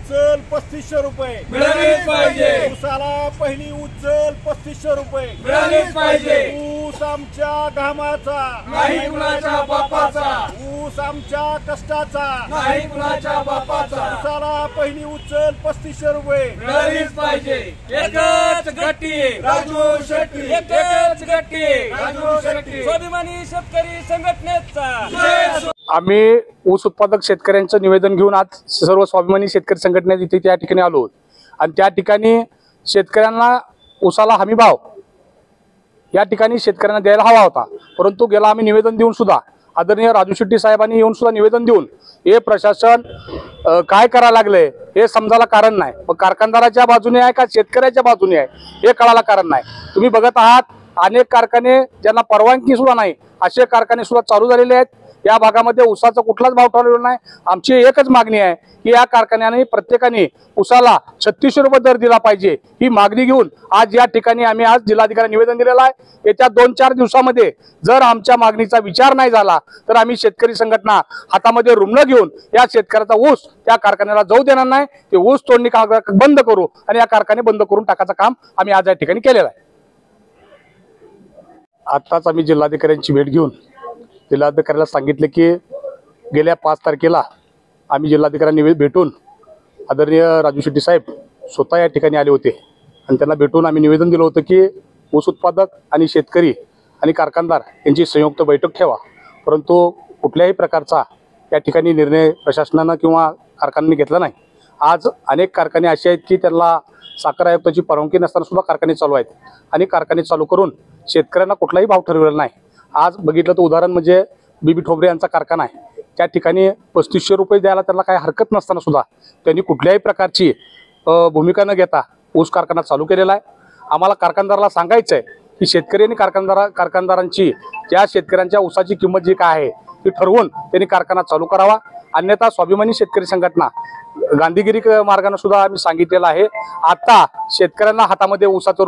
उचल 3500 रुपये मिळालीच पाहिजे। ऊसाला पहिली उचल 3500 रुपये मिळालीच पाहिजे। ऊस आमच्या घामाचा नाही कुणाच्या बापाचा, ऊस आमच्या कष्टाचा नाही कुणाच्या बापाचा। ऊसाला पहिली उचल 3500 रुपये मिळालीच पाहिजे। एकच गट्टी राजू शेट्टी, एकच गट्टी राजू शेट्टी, स्वाभिमानी शेतकरी संघटनेचा। आम्ही ऊस उत्पादक शेतकऱ्यांचं निवेदन घेऊन आज सर्व स्वाभिमानी शेतकरी संघटना इथे त्या ठिकाणी आलो आणि त्या ठिकाणी शेतकऱ्यांना ऊसाला हमी भाव या ठिकाणी शेतकऱ्यांना द्यायला हवा होता, परंतु गेला आम्ही निवेदन देऊन सुद्धा आदरणीय राजू शेट्टी साहेबांनी येऊन सुद्धा निवेदन देऊन हे प्रशासन काय करायला लागले हे समजायला कारण नाही। मग कारखानदाराच्या बाजूने आहे का शेतकऱ्याच्या बाजूने आहे हे कळायला कारण नाही। तुम्ही बघत आहात अनेक कारखाने ज्यांना परवानगी सुद्धा नाही असे कारखाने सुद्धा चालू झालेले आहेत। या भागामध्ये ऊसाचा कुठलाच भाव ठरलेला नाही। आमची एकच मागणी आहे की या कारखान्याने प्रत्येकाने ऊसाला 3600 रुपये दर दिला पाहिजे ही मागणी घेऊन आज या ठिकाणी आम्ही आज जिल्हाधिकारी निवेदन दिलेलं आहे। येत्या 2-4 दिवसामध्ये जर आमच्या मागणीचा विचार नाही झाला तर आम्ही शेतकरी संघटना हातामध्ये रुमणं घेऊन या शेतकऱ्याचा ऊस त्या कारखान्याला जाऊ देणार नाही। ते ऊस तोडणी बंद करू आणि या कारखाने बंद करून टाकायचं काम आम्ही आज या ठिकाणी केलेलं आहे। आताच आम्ही जिल्हाधिकाऱ्यांची भेट घेऊन जिल्हाधिकाऱ्याला सांगितले की गेल्या 5 तारखेला आम्ही जिल्हाधिकाऱ्यांनी भेटून आदरणीय राजू शेट्टी साहेब स्वतः या ठिकाणी आले होते आणि त्यांना भेटून आम्ही निवेदन दिलं होतं की ऊस उत्पादक आणि शेतकरी आणि कारखानदार यांची संयुक्त बैठक ठेवा, परंतु कुठल्याही प्रकारचा या ठिकाणी निर्णय प्रशासनानं किंवा कारखान्यांनी घेतला नाही। आज अनेक कारखाने असे आहेत की त्यांना साखर आयुक्ताची परवानगी नसताना सुद्धा कारखाने चालू आहेत आणि कारखाने चालू करून शेतकऱ्यांना कुठलाही भाव ठरवलेला नाही। आज बघितलं तर उदाहरण म्हणजे बीबी ठोबरे यांचा कारखाना आहे, त्या ठिकाणी 3500 रुपये द्यायला त्यांना काही हरकत नसताना सुद्धा त्यांनी कुठल्याही प्रकारची भूमिका न घेता ऊस कारखाना चालू केलेला आहे। आम्हाला कारखानदाराला सांगायचं आहे की शेतकरी आणि कारखानदारांची ज्या शेतकऱ्यांच्या ऊसाची किंमत जी काय आहे ती ठरवून त्यांनी कारखाना चालू करावा, अन्यथा स्वाभिमानी शेतकरी संघटना गांधीगिरी मार्गाने सुद्धा आम्ही सांगितलेलं आहे। आता शेतकऱ्यांना हातामध्ये ऊसाचं